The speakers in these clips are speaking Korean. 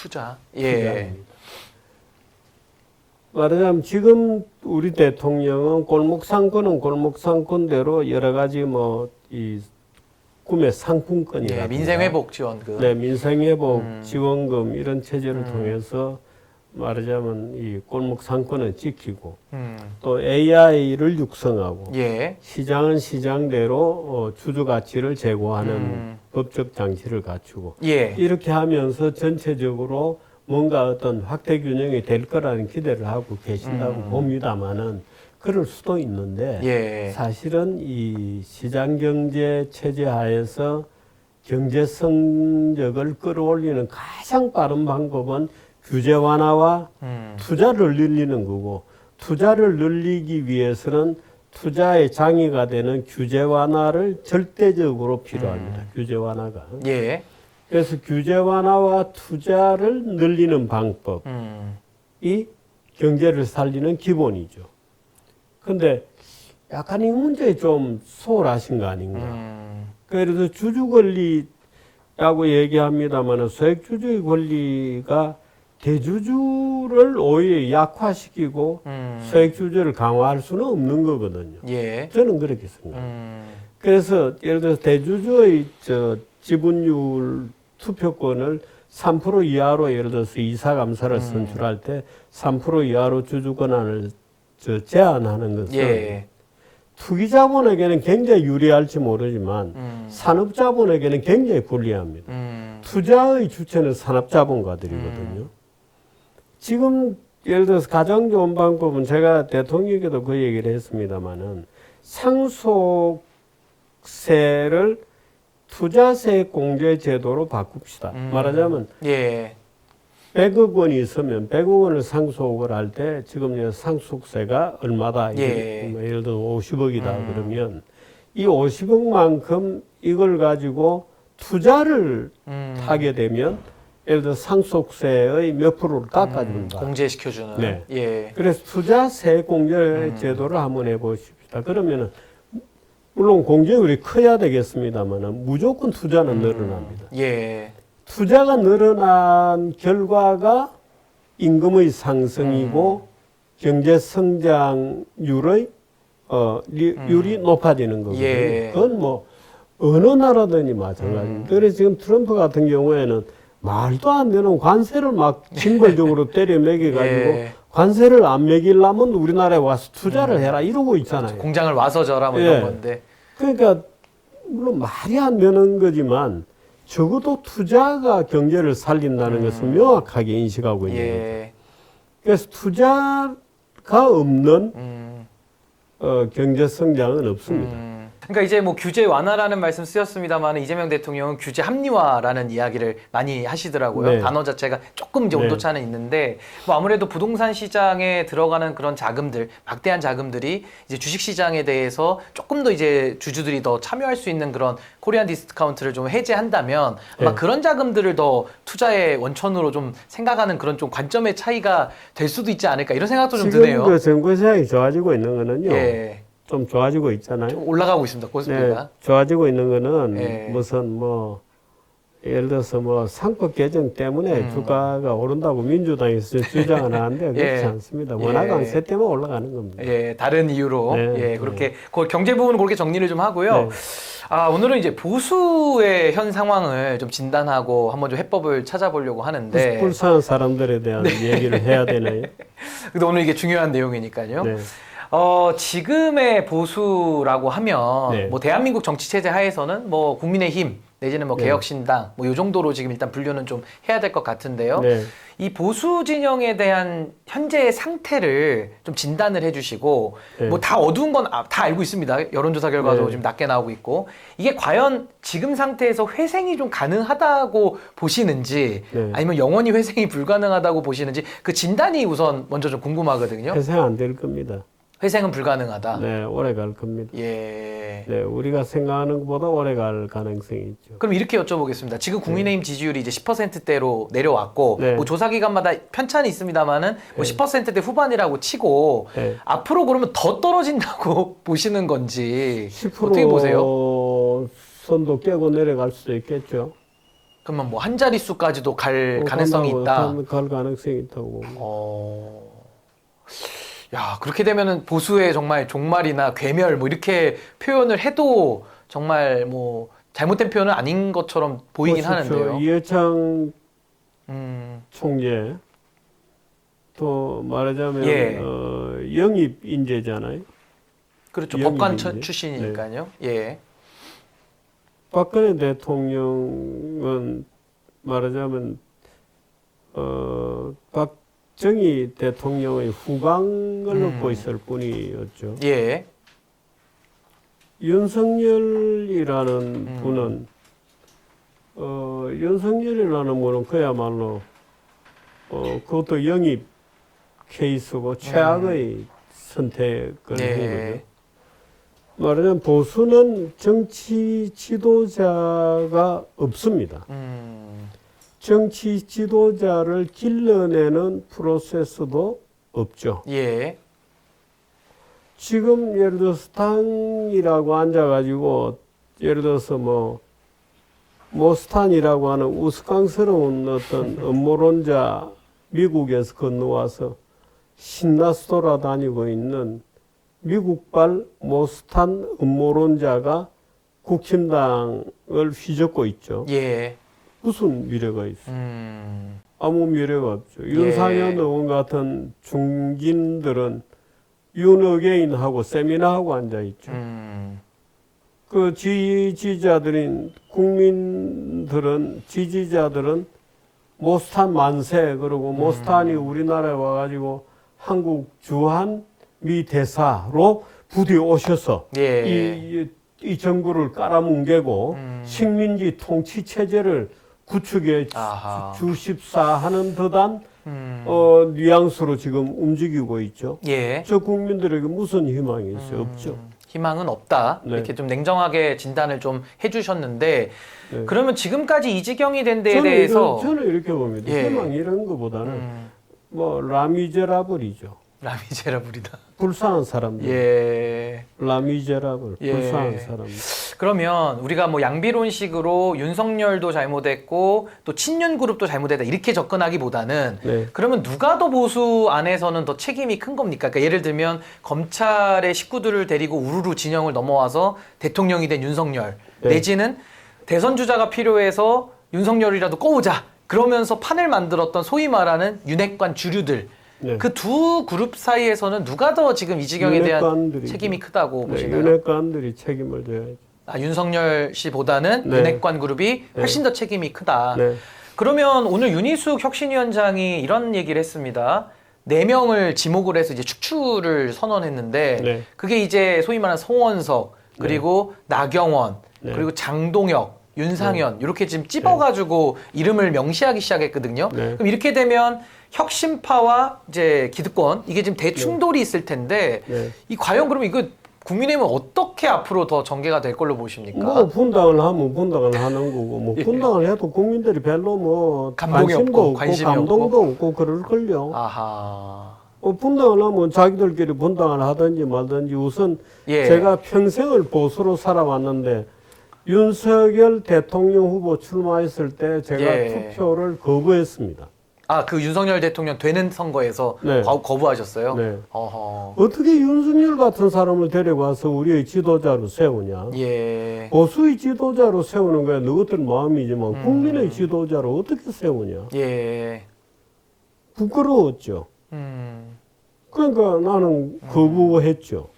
투자. 투자입니다. 말하자면 지금 우리 대통령은 골목 상권은 골목 상권대로 여러 가지 뭐 이 구매 상품권이라든가 민생회복 지원금. 네, 민생회복 지원금 이런 체제를 통해서 말하자면 이 골목 상권을 지키고 또 AI를 육성하고 예. 시장은 시장대로 주주 가치를 제고하는 법적 장치를 갖추고 예. 이렇게 하면서 전체적으로 뭔가 어떤 확대 균형이 될 거라는 기대를 하고 계신다고 봅니다만은 그럴 수도 있는데 예. 사실은 이 시장 경제 체제 하에서 경제 성적을 끌어올리는 가장 빠른 방법은 규제 완화와 투자를 늘리는 거고 투자를 늘리기 위해서는 투자의 장애가 되는 규제 완화를 절대적으로 필요합니다. 규제 완화가. 예. 그래서 규제 완화와 투자를 늘리는 방법이 경제를 살리는 기본이죠. 근데 약간 이 문제에 좀 소홀하신 거 아닌가. 그래서 주주 권리라고 얘기합니다만 소액주주의 권리가 대주주를 오히려 약화시키고 소액주주를 강화할 수는 없는 거거든요. 예. 저는 그렇게 생각합니다. 그래서 예를 들어서 대주주의 지분율 투표권을 3% 이하로 예를 들어서 이사감사를 선출할 때 3% 이하로 주주 권한을 제한하는 것은 예. 투기자본에게는 굉장히 유리할지 모르지만 산업자본에게는 굉장히 불리합니다. 투자의 주체는 산업자본가들이거든요. 지금 예를 들어서 가장 좋은 방법은 제가 대통령에게도 그 얘기를 했습니다마는 상속세를 투자세 공제 제도로 바꿉시다. 말하자면 예. 100억 원이 있으면 100억 원을 상속을 할 때 지금 상속세가 얼마다? 예. 예를 들어 50억이다 그러면 이 50억만큼 이걸 가지고 투자를 하게 되면 예를 들어 상속세의 몇 프로를 깎아준다. 공제시켜주는. 네. 예. 그래서 투자세 공제 제도를 한번 해보십시다. 그러면은 물론 공제율이 커야 되겠습니다만은 무조건 투자는 늘어납니다. 예. 투자가 늘어난 결과가 임금의 상승이고 경제 성장률의 율이 높아지는 거거든요. 예. 그건 뭐 어느 나라든지 마찬가지입니다. 그래서 지금 트럼프 같은 경우에는 말도 안 되는 관세를 막 징벌적으로 때려 매겨가지고 예. 관세를 안 매기려면 우리나라에 와서 투자를 해라 이러고 있잖아요. 공장을 와서 져라 뭐 예. 이런 건데. 그러니까 물론 말이 안 되는 거지만 적어도 투자가 경제를 살린다는 것을 명확하게 인식하고 있는 거죠. 예. 그래서 투자가 없는 경제 성장은 없습니다. 그러니까 이제 뭐 규제 완화라는 말씀 쓰였습니다만 이재명 대통령은 규제 합리화라는 이야기를 많이 하시더라고요. 네. 단어 자체가 조금 이제 네. 온도차는 있는데 뭐 아무래도 부동산 시장에 들어가는 그런 자금들, 막대한 자금들이 이제 주식 시장에 대해서 조금 더 이제 주주들이 더 참여할 수 있는 그런 코리안 디스카운트를 좀 해제한다면 아마 네. 그런 자금들을 더 투자의 원천으로 좀 생각하는 그런 좀 관점의 차이가 될 수도 있지 않을까 이런 생각도 좀 드네요. 지금 그 정부 시장이 좋아지고 있는 거는요. 예. 좀 좋아지고 있잖아요. 좀 올라가고 있습니다. 고스피가. 네, 좋아지고 있는 거는 예. 무슨 뭐 예를 들어서 뭐 상법 개정 때문에 주가가 오른다고 민주당에서 주장을 하는데 그렇지 예. 않습니다. 원화 예. 강세 때문에 올라가는 겁니다. 예, 다른 이유로 네, 예, 그렇게 경제 부분은 그렇게 정리를 좀 하고요. 네. 아, 오늘은 이제 보수의 현 상황을 좀 진단하고 한번 좀 해법을 찾아보려고 하는데 불쌍한 사람들에 대한 얘기를 해야 되나요? 근데 오늘 이게 중요한 내용이니까요. 네. 지금의 보수라고 하면 네. 뭐 대한민국 정치 체제 하에서는 뭐 국민의힘 내지는 뭐 네. 개혁신당 뭐 요 정도로 지금 일단 분류는 좀 해야 될 것 같은데요. 네. 이 보수 진영에 대한 현재의 상태를 좀 진단을 해주시고 네. 뭐 다 어두운 건 다 알고 있습니다. 여론조사 결과도 네. 지금 낮게 나오고 있고 이게 과연 지금 상태에서 회생이 좀 가능하다고 보시는지 네. 아니면 영원히 회생이 불가능하다고 보시는지 그 진단이 우선 먼저 좀 궁금하거든요. 회생 안 될 겁니다. 회생은 불가능하다. 네, 오래 갈 겁니다. 예. 네, 우리가 생각하는 것보다 오래 갈 가능성이 있죠. 그럼 이렇게 여쭤보겠습니다. 지금 국민의힘 지지율이 이제 10%대로 내려왔고, 네. 뭐 조사 기간마다 편차는 있습니다만은 뭐 네. 10%대 후반이라고 치고, 네. 앞으로 그러면 더 떨어진다고 보시는 건지 10% 어떻게 보세요? 선도 깨고 내려갈 수도 있겠죠. 그러면 뭐 한 자릿수까지도 갈 가능성이 있다. 갈 가능성이 있다고. 야, 그렇게 되면은 보수의 정말 종말이나 괴멸 뭐 이렇게 표현을 해도 정말 뭐 잘못된 표현은 아닌 것처럼 보이긴 하는데요. 이해창 음, 총재 또 말하자면 예. 영입 인재잖아요. 그렇죠. 영입 법관 인재. 출신이니까요. 예. 박근혜 대통령은 말하자면 박정희 대통령의 후광을 얻고 있을 뿐이었죠. 예. 윤석열이라는 분은 윤석열이라는 분은 그야말로 그것도 영입 케이스고 최악의 선택을 한 예. 거죠. 말하자면 보수는 정치 지도자가 없습니다. 정치 지도자를 길러내는 프로세스도 없죠. 예. 지금 예를 들어서 당이라고 앉아가지고 예를 들어서 뭐 모스탄이라고 하는 우스꽝스러운 어떤 음모론자 미국에서 건너와서 신나서 돌아다니고 있는 미국발 모스탄 음모론자가 국힘당을 휘젓고 있죠. 예. 무슨 미래가 있어요? 아무 미래가 없죠. 윤상현 의원 같은 중진들은 윤어게인하고 세미나하고 앉아있죠. 그 지지자들인 국민들은 지지자들은 모스탄 만세 그러고 모스탄이 우리나라에 와가지고 한국 주한 미 대사로 부디 오셔서 예. 이 정부를 깔아뭉개고 식민지 통치 체제를 구축해 주십사 하는 듯한 뉘앙스로 지금 움직이고 있죠. 예. 저 국민들에게 무슨 희망이 있어요? 없죠. 희망은 없다. 네. 이렇게 좀 냉정하게 진단을 좀 해주셨는데 네. 그러면 지금까지 이 지경이 된 데에 대해서 저는 이렇게 봅니다. 예. 희망 이런 것보다는 뭐 라미제라블이죠. 라미제라블이다. 불쌍한 사람들. 예. 라미제라블. 예. 불쌍한 사람들. 그러면 우리가 뭐 양비론식으로 윤석열도 잘못했고 또 친윤 그룹도 잘못했다 이렇게 접근하기보다는 네. 그러면 누가 더 보수 안에서는 더 책임이 큰 겁니까? 그러니까 예를 들면 검찰의 식구들을 데리고 우르르 진영을 넘어와서 대통령이 된 윤석열 네. 내지는 대선 주자가 필요해서 윤석열이라도 꼬우자 그러면서 판을 만들었던 소위 말하는 윤핵관 주류들 네. 그 두 그룹 사이에서는 누가 더 지금 이 지경에 대한 윤핵관들이죠. 책임이 크다고 네, 보시나요? 윤핵관들이 책임을 져야죠. 윤석열 씨보다는 네. 윤핵관 그룹이 훨씬 더 책임이 크다. 네. 그러면 오늘 윤희숙 혁신위원장이 이런 얘기를 했습니다. 4명을 지목을 해서 이제 축출을 선언했는데 네. 그게 이제 소위 말하는 송원석 그리고 나경원 네. 그리고 장동혁 윤상현 이렇게 지금 찝어가지고 이름을 명시하기 시작했거든요. 네. 그럼 이렇게 되면 혁신파와 이제 기득권 이게 지금 대충돌이 있을 텐데 네. 이 과연 그러면 이거 국민의힘은 어떻게 앞으로 더 전개가 될 걸로 보십니까? 뭐 분당을 하면 분당을 하는 거고 뭐 분당을 해도 국민들이 별로 뭐 감동이 관심도 없고, 없고 관심이 감동도 없고 그럴걸요. 아하. 분당을 하면 자기들끼리 분당을 하든지 말든지 우선 예. 제가 평생을 보수로 살아왔는데 윤석열 대통령 후보 출마했을 때 제가 예. 투표를 거부했습니다. 아, 그 윤석열 대통령 되는 선거에서 네. 거부하셨어요? 네. 어허. 어떻게 윤석열 같은 사람을 데려와서 우리의 지도자로 세우냐? 예. 보수의 지도자로 세우는 거야 너희들 마음이지만 국민의 지도자로 어떻게 세우냐? 예. 부끄러웠죠. 그러니까 나는 거부했죠.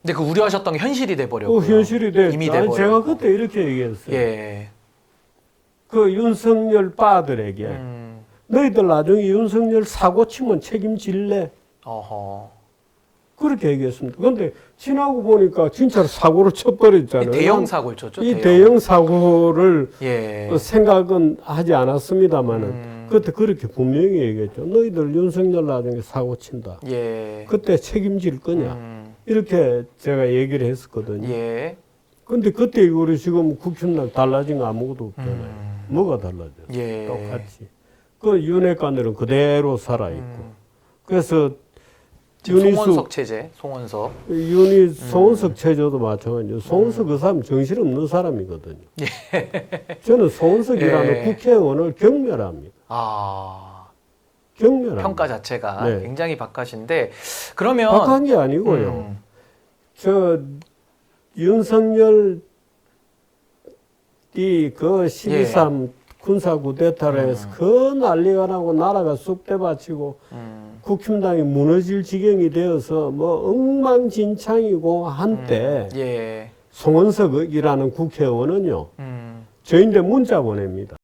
근데 그 우려하셨던 게 현실이 돼버렸고. 그 현실이 됐죠. 이미 아니, 돼버렸고. 제가 그때 이렇게 얘기했어요. 예. 그 윤석열 빠들에게 너희들 나중에 윤석열 사고 치면 책임질래? 어허. 그렇게 얘기했습니다. 그런데 지나고 보니까 진짜로 사고를 쳐버렸잖아요. 대형 사고를 쳤죠. 이 대형 사고를 예. 생각은 하지 않았습니다만은 그때 그렇게 분명히 얘기했죠. 너희들 윤석열 나중에 사고 친다. 예. 그때 책임질 거냐? 이렇게 제가 얘기를 했었거든요. 예. 근데 그때 우리 지금 국힘당 달라진 거 아무것도 없잖아요. 뭐가 달라져? 예. 똑같이. 그 윤핵관들은 그대로 살아있고. 그래서 지금 송원석 체제, 송원석. 송원석 체제도 마찬가지죠. 송원석 그 사람 정신없는 사람이거든요. 저는 송원석이라는 예. 국회의원을 경멸합니다. 경멸합니다. 평가 자체가 네. 굉장히 박하신데 그러면 박한 게 아니고요. 저 윤석열이 그 12.3 군사 쿠데타를 해서 그 난리가 나고 나라가 쑥대밭이고 국힘당이 무너질 지경이 되어서 뭐 엉망진창이고 한때 예. 송원석이라는 국회의원은요. 저희한테 문자 보냅니다.